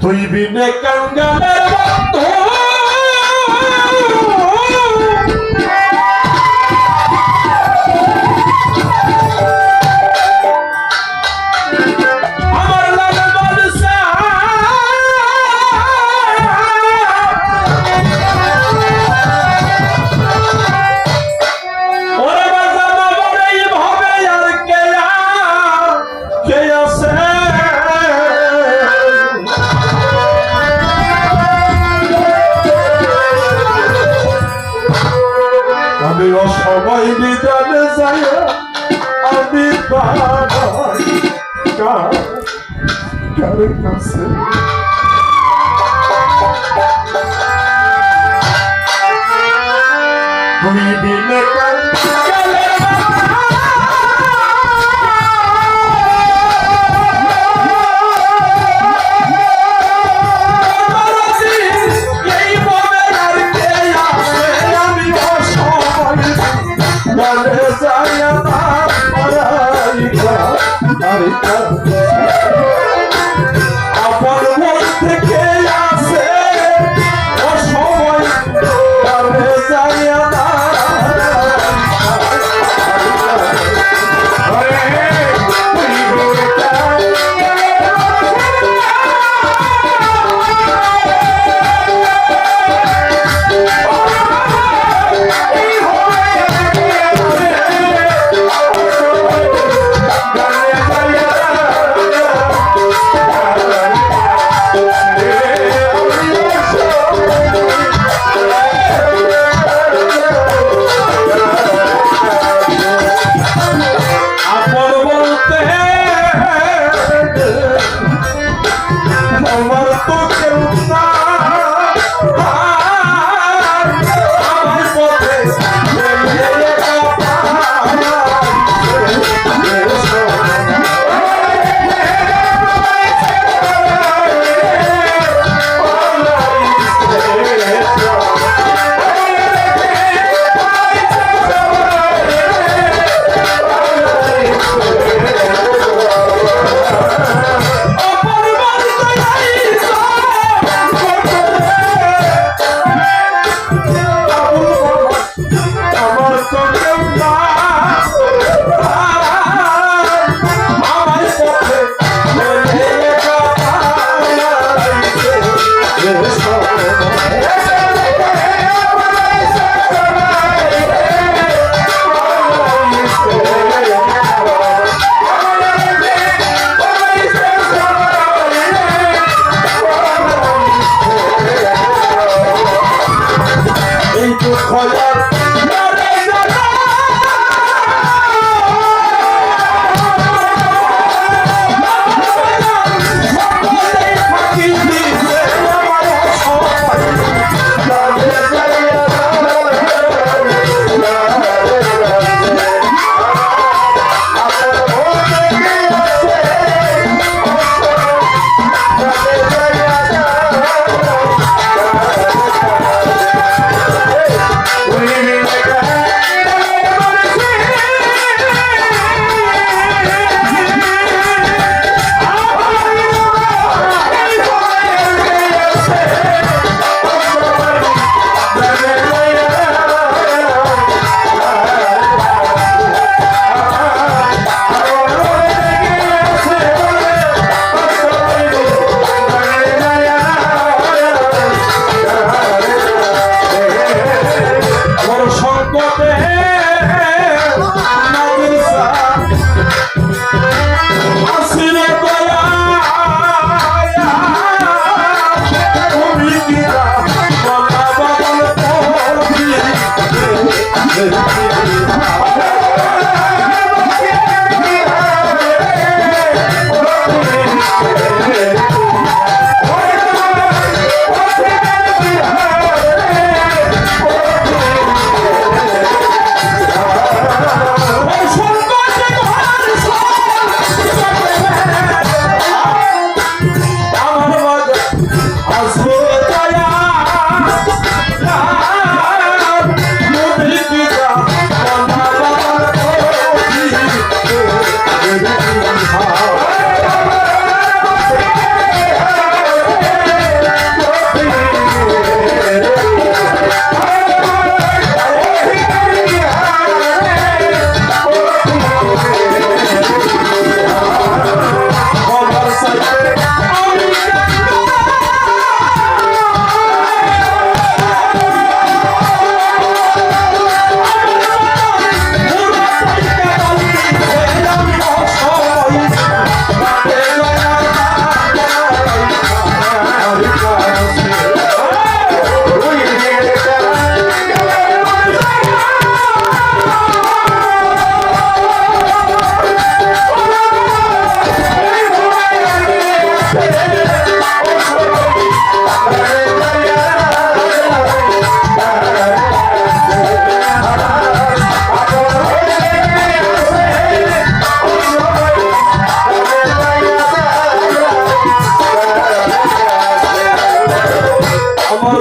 তুই বিনে কাঙ্গালের বন্ধু সবাই বিধানে যায় আমি কার কাছে তুই বিনে আপন মন থেকে আসে ও সময় কারে যায় না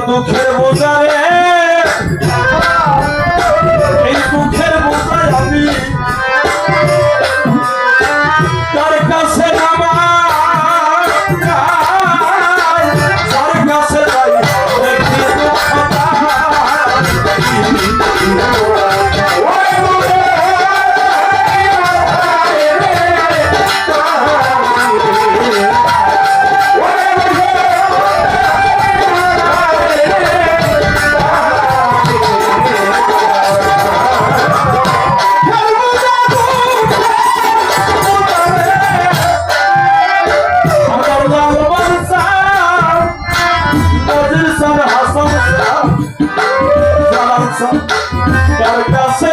দুঃখের বোঝা রে, এই দুঃখের বোঝায় আমি তার কাছে তার কাছে যাই দেখি দুঃখটা। তার কাছে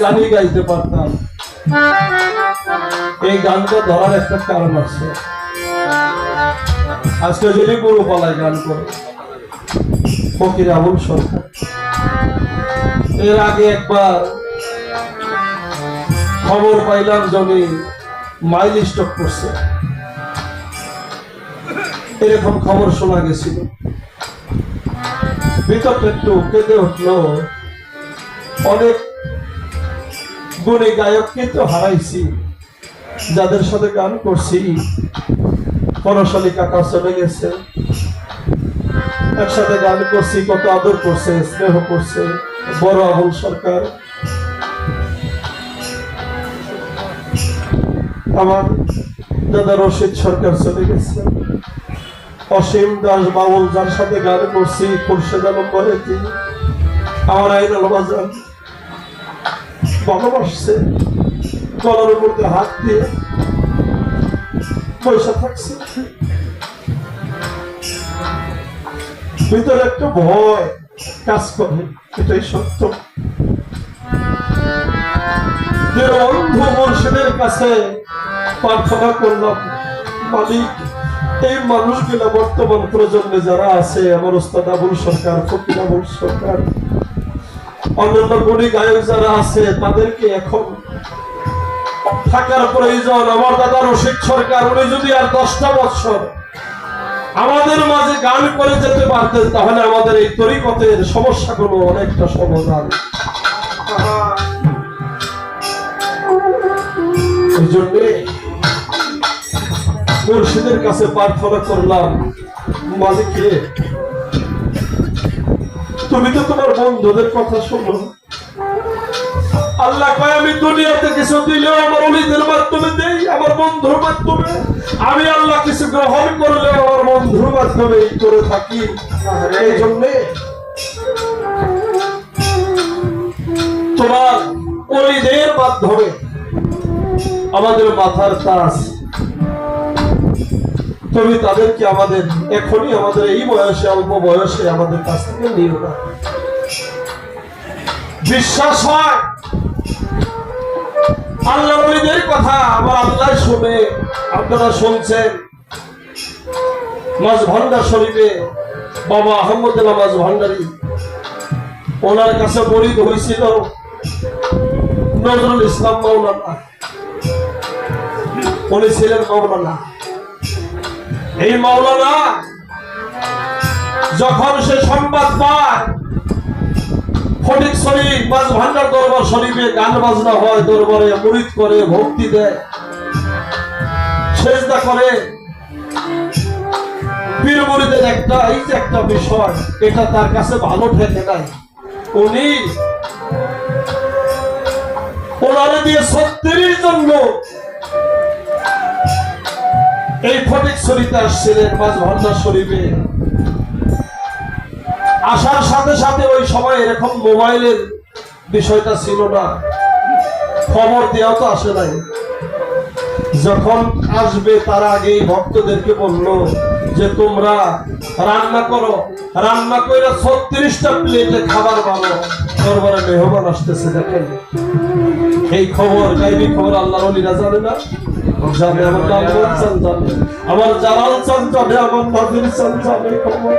গানই গাইতে পারতাম। এই গানটা ধরার একটা কারণ আছে। আজকে যদি গুরুপালায় গান করে ফকির আবুল সরকার, এর আগে একবার খবর পাইলাম জমি মাইল স্টক করছে, এরকম খবর শোনা গেছিল। ভিতরটা একটু কেঁদে উঠলো। অনেক গুণী গায়ককে তো হারাইছি, যাদের সাথে গান করছি। পরশালী কাকা চলে গেছে, একসাথে গান করছি, কত আদর করছে, স্নেহ করছে বড় আবুল সরকার। আমার দাদা রশিদ সরকার চলে গেছে। অসীম দাস বাউল, যার সাথে গান করছি, খুরশেদ আলম বরেতি, আমার আইন আলমাজান ভালোবাসছে, গলার উপর হাত দিয়ে পয়সা থাকছে। ভিতরে একটা ভয় কাজ করে, এটাই সত্য। অন্ধ মুর্শিদের কাছে প্রার্থনা করলাম, মালিক এই মানুষগুলা বর্তমান প্রজন্মে যারা আছে, আমার ওস্তাদ আবুল সরকার, ফকির আবুল সরকার, অন্যান্য গুণী গায়ক যারা আছে, তাদেরকে এখন থাকার প্রয়োজন। আমার দাদা রশিদ সরকার, উনি যদি আর 10টা বছর আমাদের মাঝে গান করে যেতে পারতেন, তাহলে আমাদের এই তরিকতের সমস্যাগুলো অনেকটা সমাধান। এই জন্য মুর্শিদের কাছে প্রার্থনা করলাম, মালিককে তুমি তো তোমার বন্ধুদের কথা শোনো। আল্লাহ কয় আমি দুনিয়াতে কিছু দিলেও আমার ওলিদের মাধ্যমে দেই, আমার বন্ধুর মাধ্যমে। আমি আল্লাহ কিছু গ্রহণ করলেও আমার বন্ধুর মাধ্যমে করে থাকি। এই জন্যে তোমার ওলিদের মাধ্যমে আমাদের মাথার তাজ, তুমি তাদেরকে আমাদের এখনই আমাদের এই বয়সে, অল্প বয়সে আমাদের কাছ থেকে নিও না। বিশ্বাস হয় আল্লাহ ওলিদের কথা আমার আল্লাহ শুনে। আপনারা শুনছেন মাঝ ভান্ডার শরীফে বাবা আহমদুল্লাহ মাঝ ভান্ডারী, ওনার কাছে মরিদ হয়েছিল। নজরুল ইসলাম মাওলানা, উনি ছিলেন মাওলানা। এই মাওলানা যখন সে সংবাদ পায় ফটিকছড়ি মাঝভান্ডার দরবার শরীফে গান বাজনা হয়, দরবারে মুরিদ করে, ভক্তি দেয়, সেজদা করে, পীর মুরিদের একটা বিষয়, এটা তার কাছে ভালো ঠেকে নাই। উনি ওনারে দিয়ে 36 জন লোক এই ফটিকছড়িতে আসছিলেন মাঝভান্ডার শরীফে। আসার সাথে সাথে ওই সময় এরকম মোবাইলের বিষয়টা ছিল না, খবর দেওয়া তো আসে নাই। যখন আসবে তার আগেই ভক্তদেরকে বলল যে তোমরা রান্না করো, রান্না করে 36টা প্লেটে খাবার বানাও, দরবারে মেহমান আসতেছে। দেখেন এই খবর, গাইবী খবর আল্লাহর ওলিরা জানে না, জানে আমার দামোদর চান জানে, আমার জালাল চান জানে, আমার নাজির চান জানে খবর।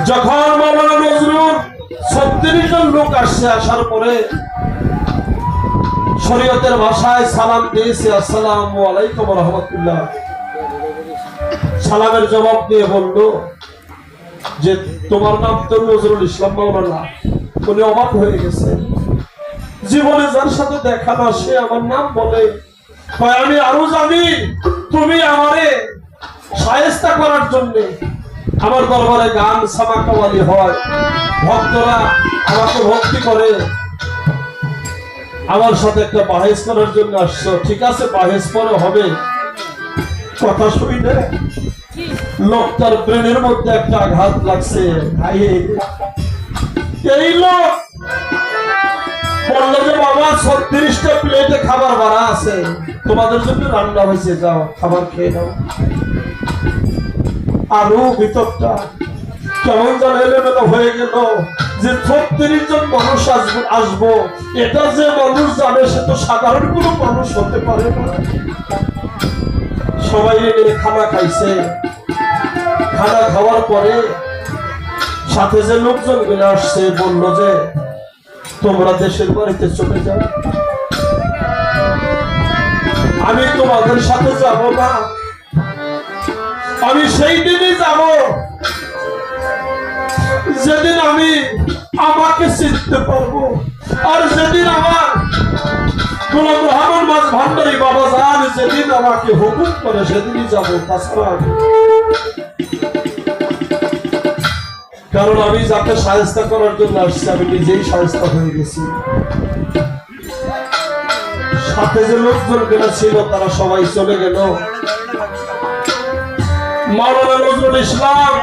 যখন মাওলানা নজরুল 36 জন লোক আসছে, আসার পরে শরীয়তের ভাষায় সালাম দিয়েছে, আসসালামু আলাইকুম ওয়া রাহমাতুল্লাহ। সালামের জবাব দিয়ে বলল যে তোমার নাম তো নজরুল ইসলাম মাওলানা। উনি অবাক হয়ে গেছে, জীবনে যার সাথে দেখা না সে আমার নাম বলে। আমি আরো জানি তুমি আমারে শায়েস্তা করার জন্য আমার দরবারে গান সামা কাওয়ালি হয়, ভক্তরা আমাকে ভক্তি করে, আমার সাথে একটা বাহেস করার জন্য আসছো। ঠিক আছে, বাহেস পরে হবে। কথা শুনে লোকটার ব্রেনের মধ্যে একটা আঘাত লাগছে। এই লোক বললো যে বাবা 36টা প্লেটে খাবার বাড়া আছে, তোমাদের জন্য রান্না হয়েছে, যাও খাবার খেয়ে নাও। আরো ভিতরটা কেমন যেন এলোমেলো হয়ে গেল যে 36 জন মানুষ আসবো, এটা যে মানুষ জানে সে তো সাধারণ কোনো মানুষ হতে পারে না। সবাই খানা খাইছে, খানা খাওয়ার পরে সাথে যে লোকজন গুলো আসছে বলল যে তোমরা দেশের বাড়িতে চলে যাও, আমি তোমাদের সাথে যাব না। আমি সেই দিনই যাব যেদিন আমি আমাকে চিনতে পারবো, আর যেদিন আমার গোলাম রহমান মাঝভান্ডারী বাবা যান যেদিন আমাকে হুকুম করে সেদিনই যাব, তাছাড়া। কারণ আমি যাকে শায়েস্তা করার জন্য আসছি আমি নিজেই শায়েস্তা হয়ে গেছি। সাথে যে লোকজন গুলো ছিল তারা সবাই চলে গেল। মাওলানা নজরুল ইসলাম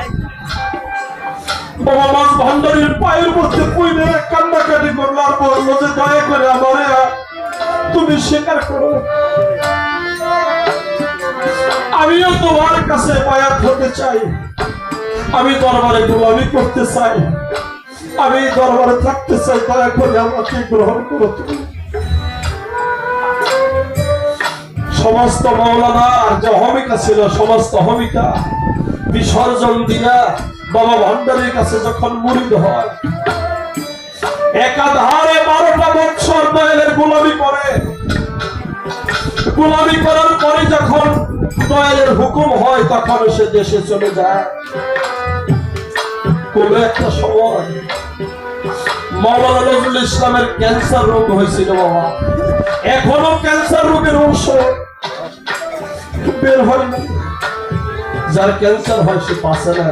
বাবা মাঝভান্ডারীর পায়ের মধ্যে পড়ে কান্নাকাটি করলো, আর বললো যে দয়া করে আমারে তুমি স্বীকার করো, আমিও তোমার কাছে বায়াত হতে চাই, আমি দরবারে গোলামি করতে চাই, আমি দরবারে থাকতে চাই, দয়া করে আমাকে গ্রহণ করো তুমি। সমস্ত মাওলানার যে অহমিকা ছিল সমস্ত অহমিকা বিসর্জন দিয়া বাবা ভান্ডারীর কাছে যখন মুরিদ হয়, একাধারে 12টা বছর দয়ালের গোলামি করে, গোলামি করার পরে যখন দয়ালের হুকুম হয় তখন সে দেশে চলে যায়। কোন একটা সময় মাওলানা নজরুল ইসলামের ক্যান্সার রোগ হয়েছিল বাবা, এখনো ক্যান্সার রোগের ঔষধ বের হয় না। যার ক্যান্সার হয় সে বাঁচে না।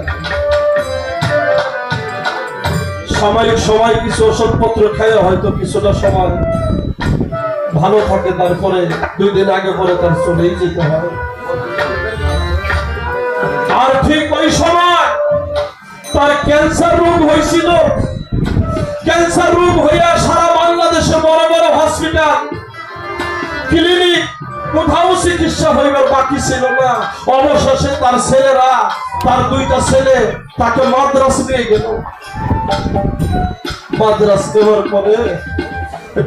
সাময়িক সময় কিছু ওষুধপত্র খেয়ে হয়তো কিছুটা সময় ভালো থাকে, তারপরে 2 দিন আগে পরে তার চলেই যেতে হয়। আর ঠিক ওই সময় তার ক্যান্সার রোগ হয়েছিল। ক্যান্সার রোগ হইয়া সারা বাংলাদেশে বড় বড় হসপিটাল ক্লিনিক কোথাও চিকিৎসা হইবার বাকি ছিল না। অবশেষে তার ছেলেরা, তার 2টা ছেলে তাকে মাদ্রাস নিয়ে গেল। মাদ্রাস দেওয়ার পরে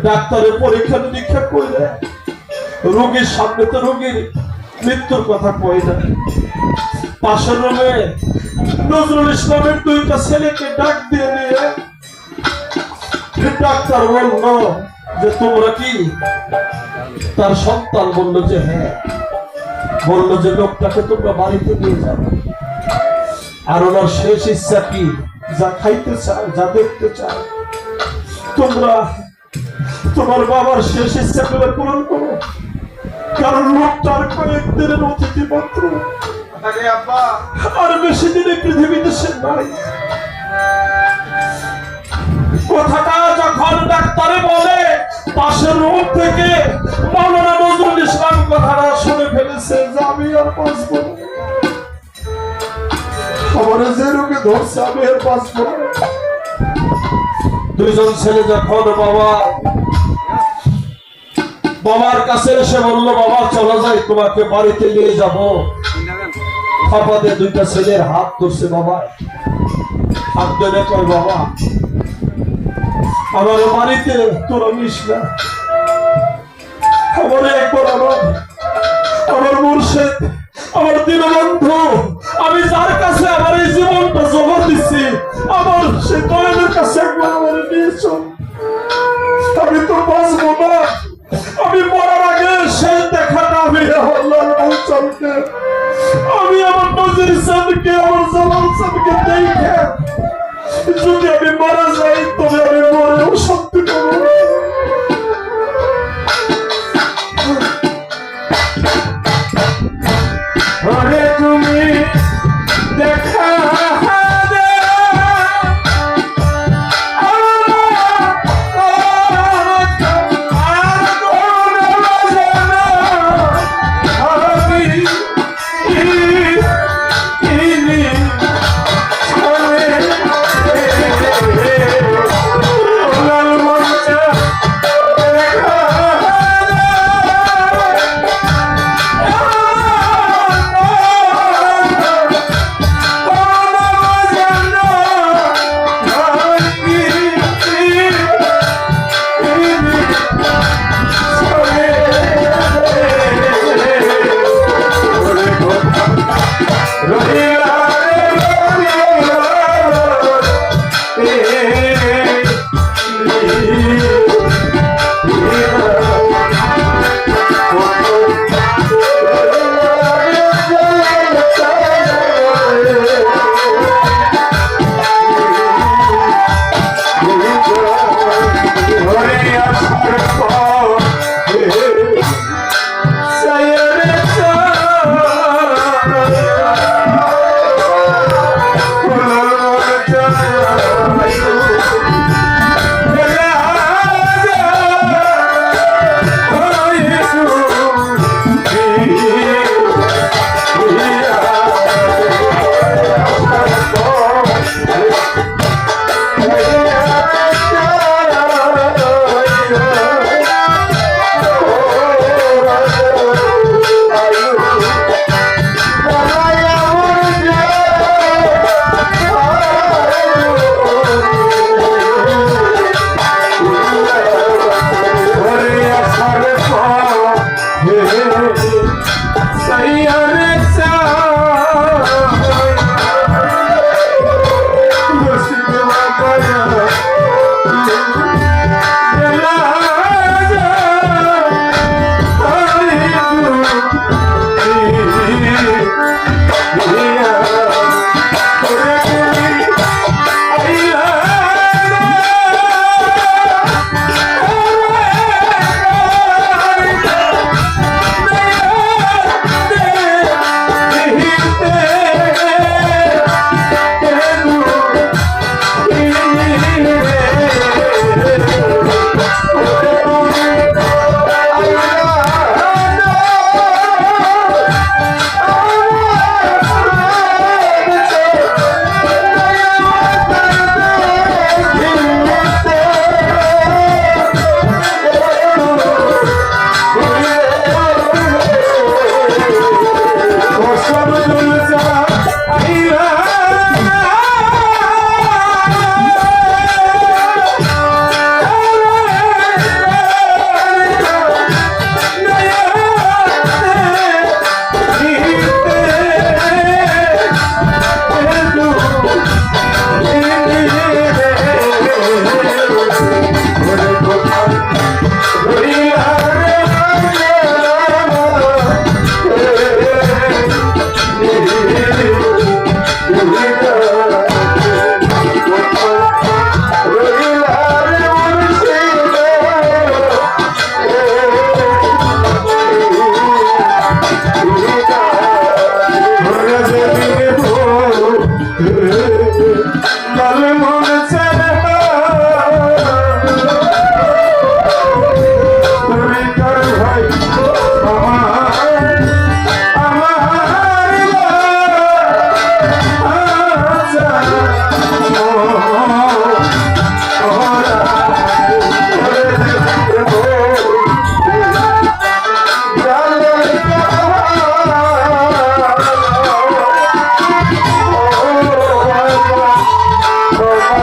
ডাক্তারের পরীক্ষা নিরীক্ষা করলে রোগীর সামনে তো রোগীর মৃত্যুর কথা কই না। পাশের রুমে নজরুল ইসলামের 2টা ছেলেকে ডাক দিয়ে নিয়ে ডাক্তার বলল যে তোমরা কি তার সন্তান? বললো যে হ্যাঁ। বললো যে লোকটাকে তোমরা বাড়িতে নিয়ে যাবে। আর ওনার শেষ ইচ্ছা কি? যা খাইতে চায়, যা দেখতে চায়, তোমরা তোমার বাবার শেষ ইচ্ছা করে পূরণ করো। কারণ লোকটার কয়েকদিনের অতিথি মাত্র, আর বেশি দিনে পৃথিবীতে সে নাই। কথাটা যখন ডাক্তারে বলে, পাশের রোগ থেকে মাওলানা নজরুল ইসলাম কথাটা শুনে ফেলেছে যে আমি আর বাঁচবো না। আমার যে রোগে ধরছে আমি আর বাঁচবো না। দুইজন ছেলে যখন বাবার কাছে এসে বললো, বাবা চলা যায়, তোমাকে বাড়িতে নিয়ে যাবো। খাপাতে দুইটা ছেলের হাত ধরছে, বাবা হাত ধরে কয়, বাবা আমার বাড়িতে তোরা মিশ না। আমার একবার আমার মুর্শিদ, আমার দীনবন্ধু, আমি যার কাছে আমার এই জীবনটা জমা দিচ্ছি, আমার সে দয়ালের কাছে একবার আমার নিয়ে চল। আমি তো বাঁচবো না। আমি মরার আগে সেই দেখাটা আমি আল্লাহর মৌচালকে, আমি আমার নজির সাহেবকে, আমার জালাল সাহেবকে দেখে যদি আমি মারা যাই, তবে আমি মরেও শান্তি পাবো। আরে তুমি দেখা দে, কালে মন ছেড়ে তুমি কার ভাই Oh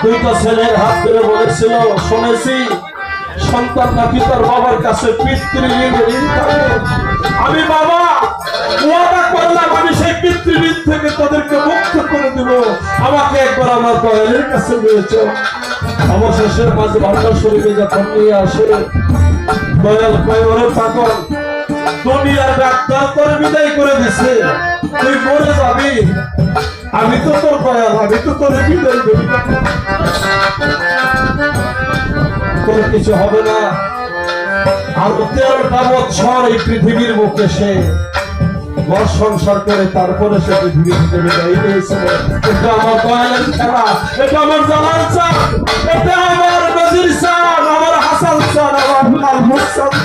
দুইটা ছেলের হাত ধরে বলেছিল, শুনেছি সন্তান নাকি তার বাবার কাছে পিতৃঋণ থাকে। আমি বাবা ওয়াদা করলাম আমি সেই পিতৃঋণ থেকে তাদেরকে মুক্ত করে দেব। আমাকে একবার আমার দয়ালের কাছে নিয়েছ। অবশেষের মাঝে ভান্ডার শরীরে যখন নিয়ে আসে, দয়াল কয় ওরে পাগল, দুনিয়ার ডাক্তার তোর বিদায় করে দিছে, তুই মরে যাবি, আমি তো তোর দয়াল, আমি তো তোর বিদায় দেবি না। তোর কিছু হবে না। আর 13টা বছর এই পৃথিবীর বুকে সে ঘর সংসার করে তারপরে সে পৃথিবী থেকে বিদায় নিয়েছিল। এটা আমার দয়ালের খেলা, এটা আমার জালাল চাঁদ, এটা আমার নজির চাঁদ, আমার হাসান চাঁদ, আমার লাল মুখ চাঁদ।